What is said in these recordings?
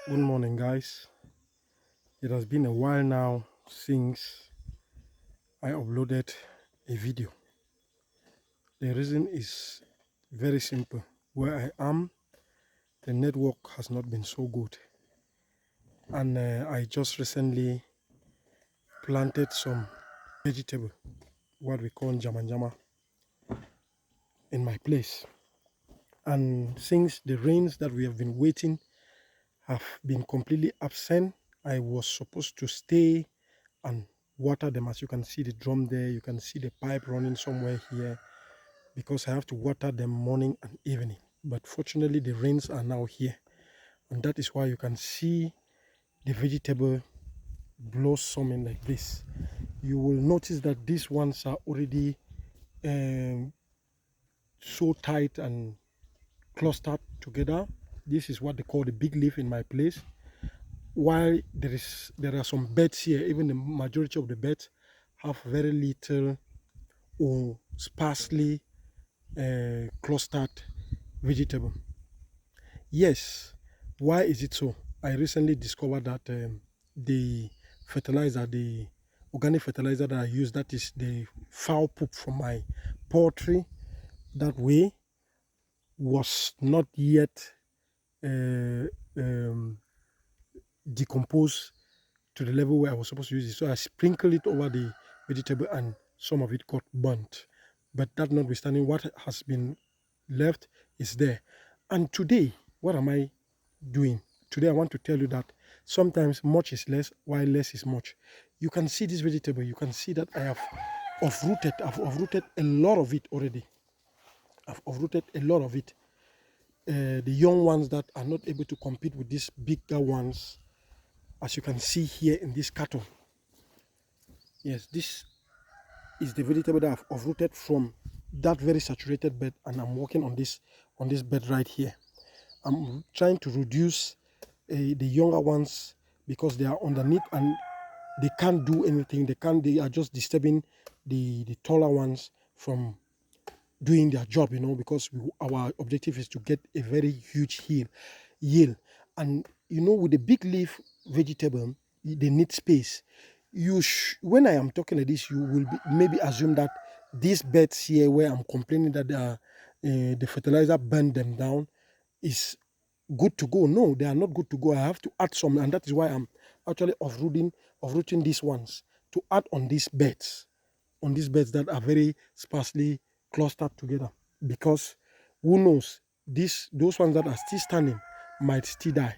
Good morning, guys. It has been a while now since I uploaded a video. The reason is very simple. Where I am, the network has not been so good, and I just recently planted some vegetable, what we call jamanjama, in my place. And since the rains that we have been waiting have been completely absent, I was supposed to stay and water them. As you can see the drum there, you can see the pipe running somewhere here, because I have to water them morning and evening. But fortunately the rains are now here, and that is why you can see the vegetable blossoming like this. You will notice that these ones are already um, so tight and clustered together. This is what they call the big leaf in my place. While there are some beds here, even the majority of the beds have very little or sparsely clustered vegetable. Yes, why is it so? I recently discovered that the fertilizer, the organic fertilizer that I use, that is the fowl poop from my poultry, that way was not yet uh, um, decomposed to the level where I was supposed to use it. So I sprinkled it over the vegetable and some of it got burnt. But that notwithstanding, what has been left is there. And today, what am I doing? Today I want to tell you that sometimes much is less while less is much. You can see this vegetable, you can see that I have I've uprooted a lot of it already. I've uprooted a lot of it. The young ones that are not able to compete with these bigger ones, as you can see here in this carton. Yes, this is the vegetable that I've uprooted from that very saturated bed, and I'm working on this bed right here. I'm trying to reduce the younger ones because they are underneath and they can't do anything. They are just disturbing the taller ones from doing their job, because our objective is to get a very huge yield. And with the big leaf vegetable, they need space. When I am talking like this, you will maybe assume that these beds here where I'm complaining that the fertilizer burned them down is good to go. No, they are not good to go. I have to add some, and that is why I'm actually uprooting these ones to add on these beds that are very sparsely clustered together. Because who knows, those ones that are still standing might still die.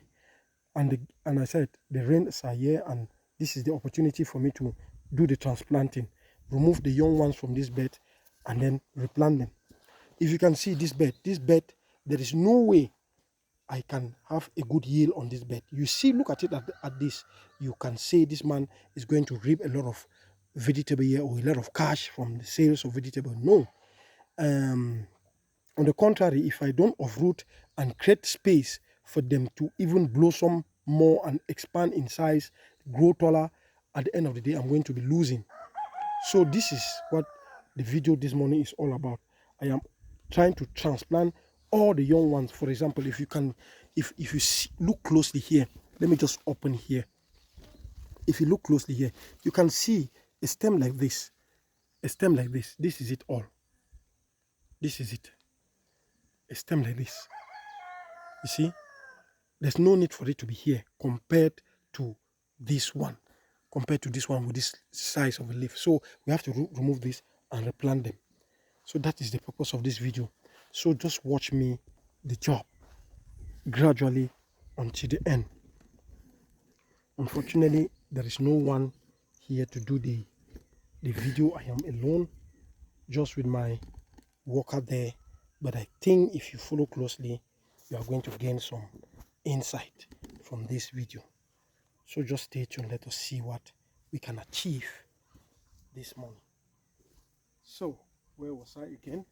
And I said the rains are here, and this is the opportunity for me to do the transplanting, remove the young ones from this bed, and then replant them. If you can see this bed, there is no way I can have a good yield on this bed. You see, look at it at this. You can say this man is going to reap a lot of vegetable here or a lot of cash from the sales of vegetable. No. On the contrary, if I don't uproot and create space for them to even blossom more and expand in size, grow taller, at the end of the day, I'm going to be losing. So this is what the video this morning is all about. I am trying to transplant all the young ones. For example, if you look closely here, let me just open here. If you look closely here, you can see a stem like this. A stem like this. This is it all. This is it. A stem like this. You see? There's no need for it to be here compared to this one. Compared to this one with this size of a leaf. So we have to remove this and replant them. So that is the purpose of this video. So just watch me the job gradually until the end. Unfortunately, there is no one here to do the video. I am alone, just with my worker there. But I think if you follow closely, you are going to gain some insight from this video. So just stay tuned. Let us see what we can achieve this morning. So where was I again?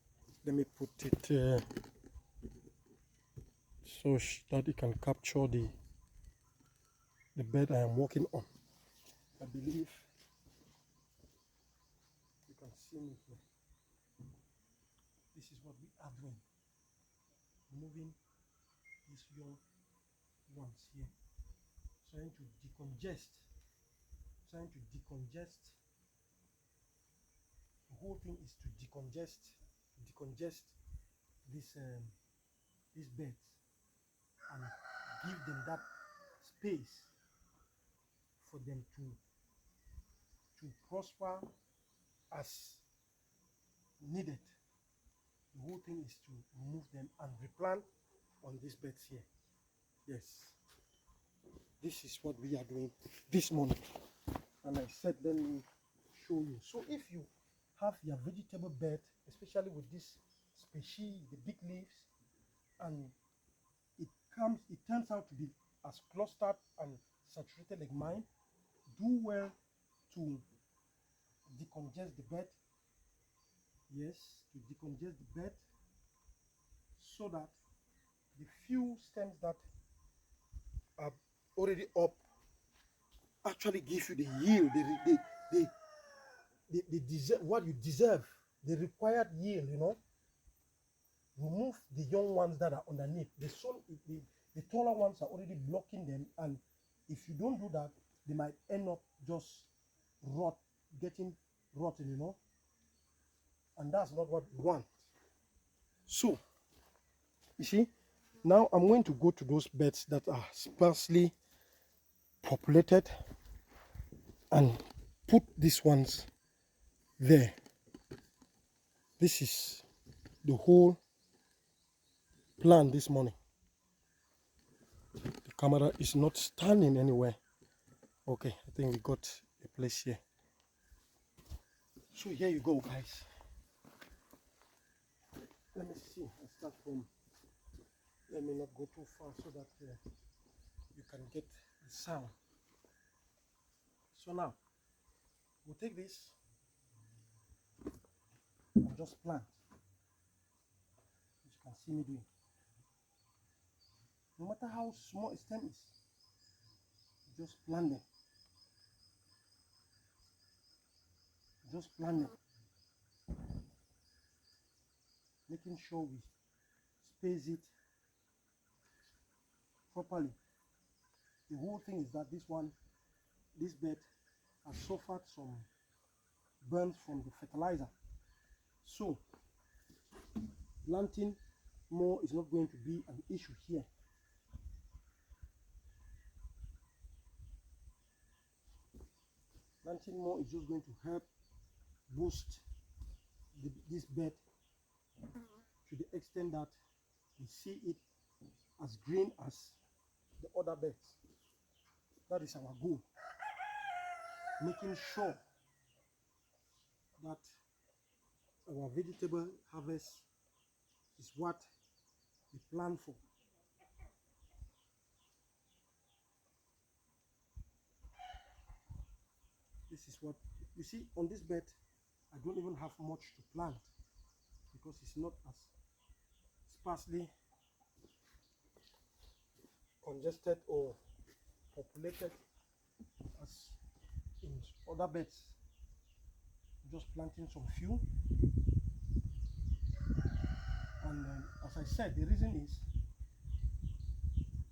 Let me put it so that it can capture the bed I am working on. I believe you can see me here. This is what we are doing. Removing these young ones here. trying to decongest, the whole thing is to decongest this these beds and give them that space for them to prosper as needed. The whole thing is to remove them and replant on these beds here. Yes, this is what we are doing this morning. And I said, let me show you. So if you have your vegetable bed, especially with this species, the big leaves, and it turns out to be as clustered and saturated like mine, do well to decongest the bed. Yes, to decongest the bed so that the few stems that are already up actually give you the yield, they deserve what you deserve, the required yield, you know. Remove the young ones that are underneath. The taller ones are already blocking them, and if you don't do that, they might end up just getting rotten, you know. And that's not what we want. So, you see, now I'm going to go to those beds that are sparsely populated and put these ones there. This is the whole plan this morning. The camera is not standing anywhere. Okay, I think we got a place here. So here you go, guys. Let me see. I start from. Let me not go too far so that you can get the sound. So now we'll take this and just plant, as you can see me doing. No matter how small a stem is, just plant them. Just plant them. Making sure we space it properly. The whole thing is that this bed has suffered some burns from the fertilizer. So planting more is not going to be an issue here. Planting more is just going to help boost this bed to the extent that we see it as green as the other beds. That is our goal. Making sure that our vegetable harvest is what we plan for. This is what you see on this bed. I don't even have much to plant because it's not as sparsely congested or populated as in other beds. Just planting some few, and as I said, the reason is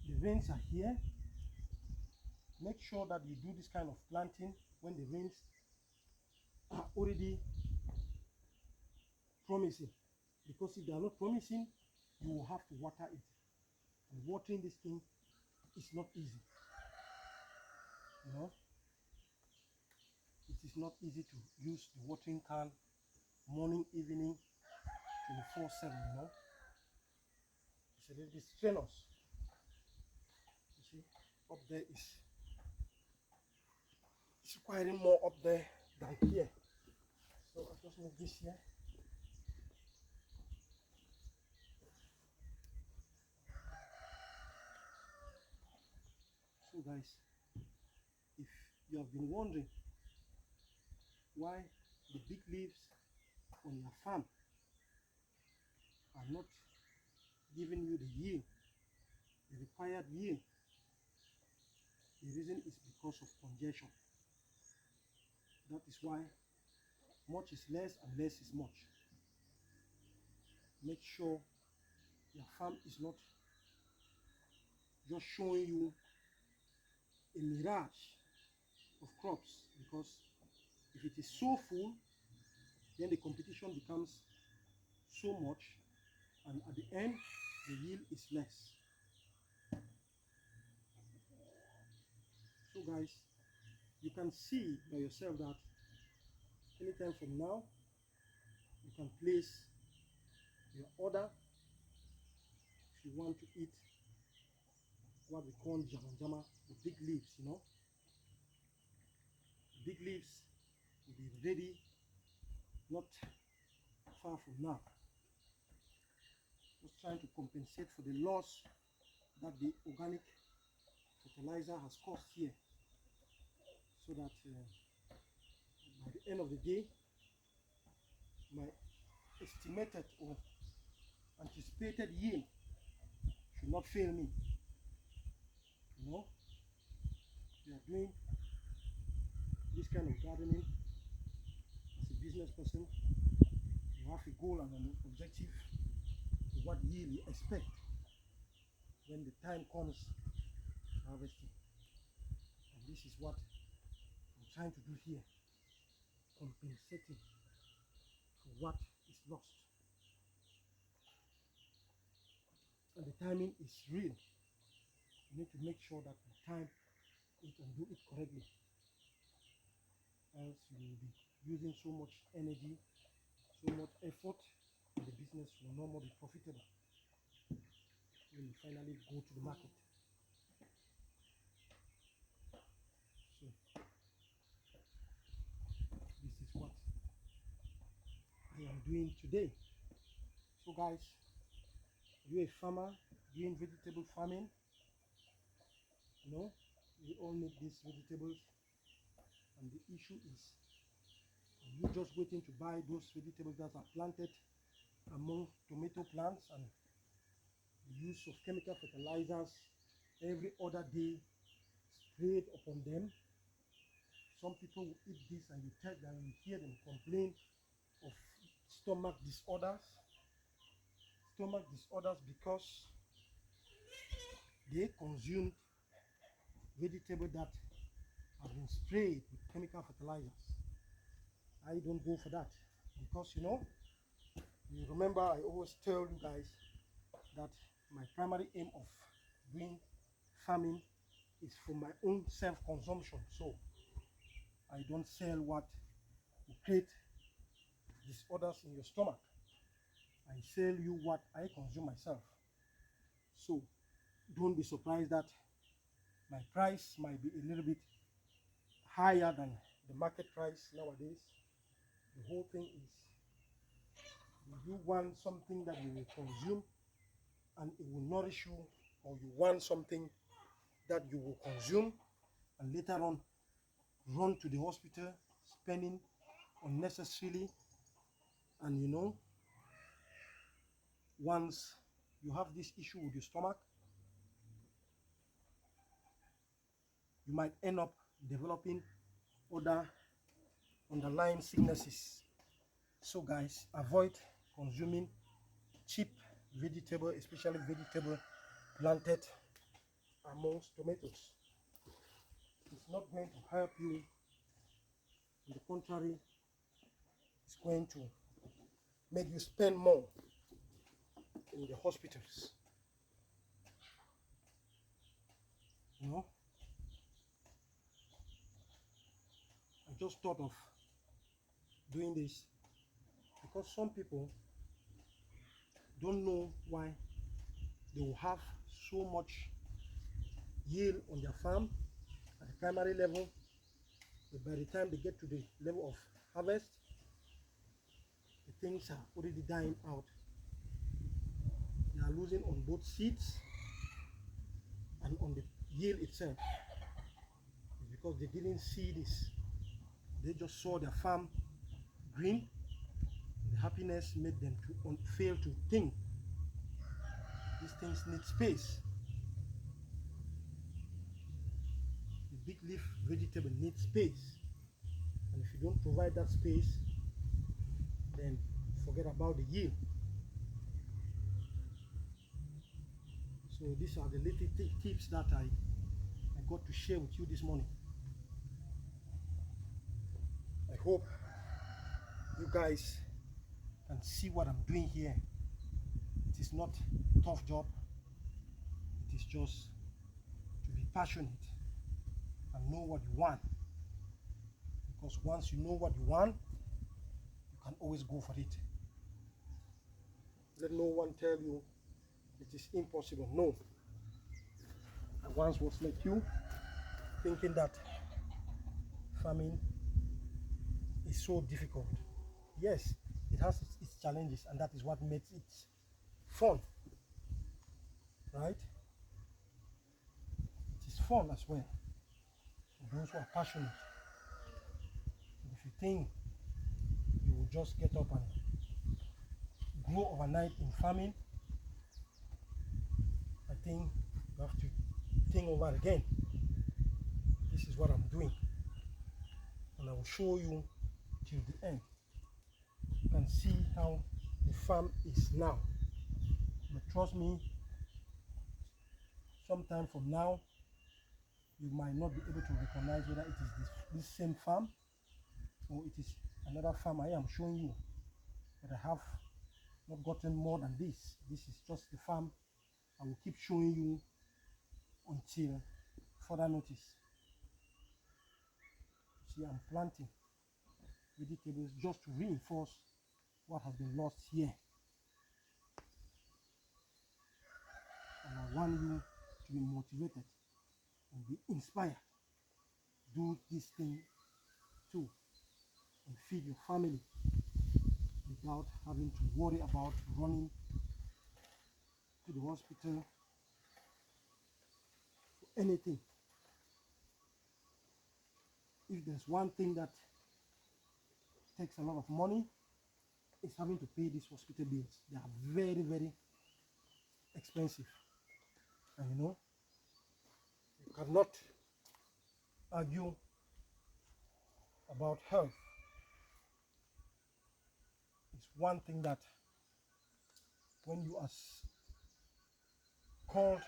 the rains are here. Make sure that you do this kind of planting when the rains are already promising, because if they are not promising, you will have to water it, and watering this thing is not easy, you know. It is not easy to use the watering can morning, evening, 24/7, you know. It's a little bit strenuous. You see, up there is it's requiring more up there than here. So I'll just move this here. So guys, if you have been wondering why the big leaves on your farm are not giving you the yield, the required yield, the reason is because of congestion. That is why much is less and less is much. Make sure your farm is not just showing you a mirage of crops, because if it is so full, then the competition becomes so much, and at the end the yield is less. So guys, you can see by yourself that anytime from now you can place your order if you want to eat what we call jama jama, the big leaves, you know. The big leaves will be ready not far from now. Just trying to compensate for the loss that the organic fertilizer has caused here, so that by the end of the day my estimated or anticipated yield should not fail me. You know, we are doing this kind of gardening as a business person. You have a goal and an objective to what yield you expect when the time comes harvesting. And this is what I'm trying to do here, compensating for what is lost. And the timing is real. You need to make sure that you time it and do it correctly, else you will be using so much energy, so much effort, and the business will no more be profitable when you finally go to the market. So this is what I am doing today. So guys, are you a farmer doing vegetable farming? You know, we all need these vegetables, and the issue is, are you just waiting to buy those vegetables that are planted among tomato plants and the use of chemical fertilizers every other day sprayed upon them? Some people will eat this and you hear them complain of stomach disorders because they consumed vegetable that have been sprayed with chemical fertilizers. I don't go for that, because you remember I always tell you guys that my primary aim of doing farming is for my own self-consumption. So I don't sell what will create disorders in your stomach. I sell you what I consume myself. So don't be surprised that my price might be a little bit higher than the market price nowadays. The whole thing is, you want something that you will consume and it will nourish you, or you want something that you will consume and later on run to the hospital spending unnecessarily. And once you have this issue with your stomach, you might end up developing other underlying sicknesses. So guys, avoid consuming cheap vegetable, especially vegetable planted amongst tomatoes. It's not going to help you. On the contrary, it's going to make you spend more in the hospitals. I just thought of doing this because some people don't know why they will have so much yield on their farm at the primary level, but by the time they get to the level of harvest, the things are already dying out. They are losing on both seeds and on the yield itself. It's because they didn't see this. They just saw their farm green. The happiness made them to fail to think these things need space. The big leaf vegetable needs space, and if you don't provide that space, then forget about the yield. So these are the little tips that I got to share with you this morning. I hope you guys can see what I'm doing here. It is not a tough job. It is just to be passionate and know what you want. Because once you know what you want, you can always go for it. Let no one tell you it is impossible. No. I once was like you, thinking that farming is so difficult. Yes, it has its challenges, and that is what makes it fun, right? It is fun as well for those who are passionate. And if you think you will just get up and grow overnight in farming, I think you have to think over again. This is what I'm doing, and I will show you till the end. You can see how the farm is now, but trust me, sometime from now you might not be able to recognize whether it is this same farm or it is another farm I am showing you. But I have not gotten more than this. This is just the farm. I will keep showing you until further notice. See, I'm planting vegetables just to reinforce what has been lost here. And I want you to be motivated and be inspired. Do this thing too and feed your family without having to worry about running to the hospital for anything. If there's one thing that takes a lot of money, it's having to pay these hospital bills. They are very, very expensive. And you know, you cannot argue about health. It's one thing that when you are called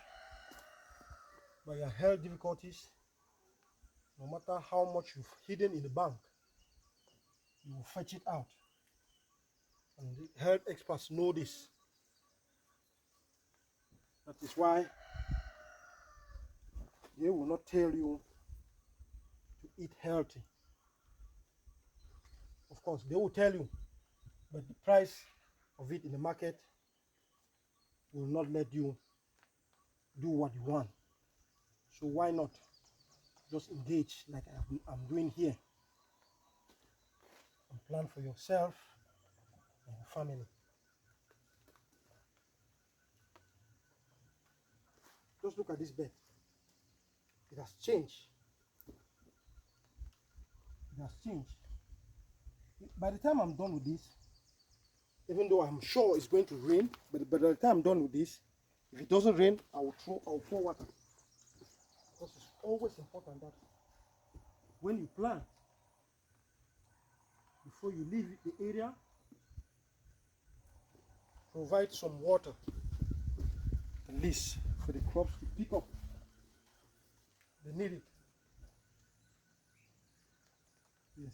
by your health difficulties, no matter how much you've hidden in the bank, you will fetch it out. And the health experts know this. That is why they will not tell you to eat healthy. Of course, they will tell you, but the price of it in the market will not let you do what you want. So why not just engage like I'm doing here and plan for yourself and your family. Just look at this bed. It has changed. It has changed. By the time I'm done with this, even though I'm sure it's going to rain, but by the time I'm done with this, if it doesn't rain, I'll throw water. Because it's always important that when you plant, before you leave the area, provide some water, at least for the crops to pick up. They need it. Yes.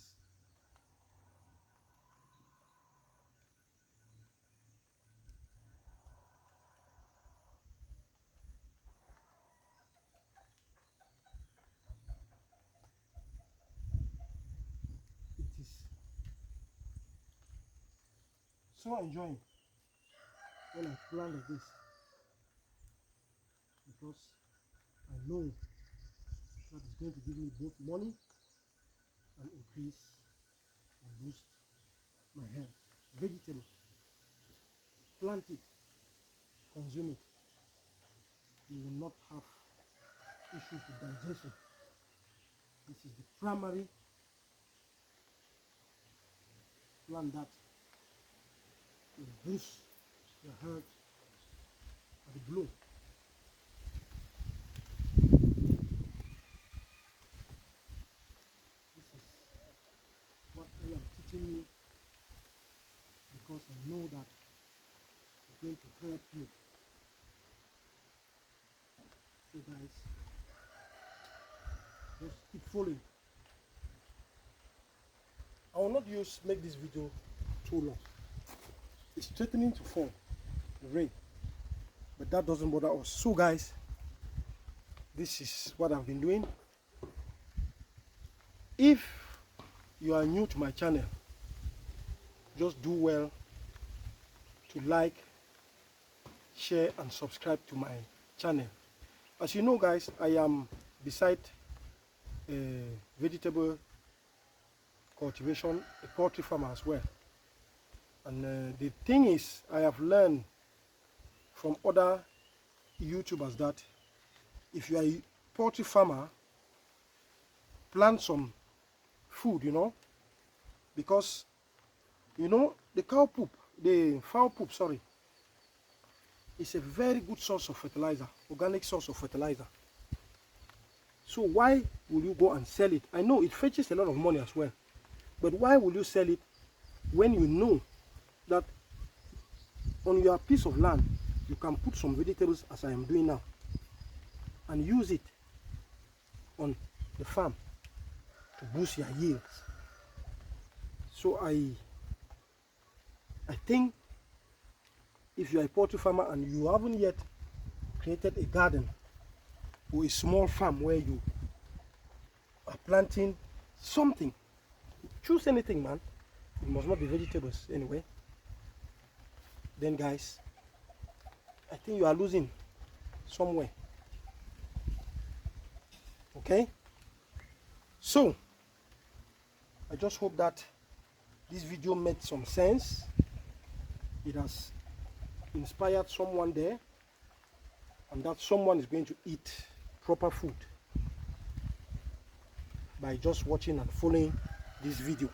It is so enjoying when I plant like this, because I know that it's going to give me both money and increase and boost my health. Vegetable, plant it, consume it. You will not have issues with digestion. This is the primary plant that will boost your health at the blow. This is what I am teaching you, because I know that it's going to help you. So guys, keep following. I will not make this video too long. It's threatening to fall, the rain, but that doesn't bother us. So guys, this is what I've been doing. If you are new to my channel, just do well to like, share and subscribe to my channel. As you know guys, I am beside a vegetable cultivation, a poultry farmer as well. And the thing is, I have learned from other YouTubers that if you are a poultry farmer, plant some food, you know, because you know the fowl poop, sorry, is a very good source of fertilizer, organic source of fertilizer. So why will you go and sell it? I know it fetches a lot of money as well, but why will you sell it when you know that on your piece of land you can put some vegetables, as I am doing now, and use it on the farm to boost your yields? So I think if you are a poultry farmer and you haven't yet created a garden or a small farm where you are planting something, choose anything, man. It must not be vegetables anyway. Then guys, I think you are losing somewhere. Okay? So I just hope that this video made some sense. It has inspired someone there, and that someone is going to eat proper food by just watching and following this video.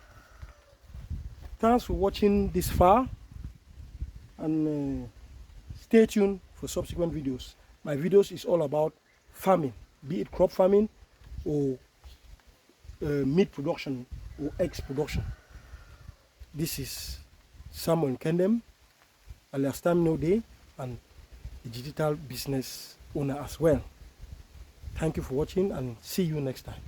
Thanks for watching this far, and stay tuned for subsequent videos. My videos is all about farming, be it crop farming or meat production or eggs production. This is Samuel Kendem, alias Tamino Day, and a digital business owner as well. Thank you for watching, and see you next time.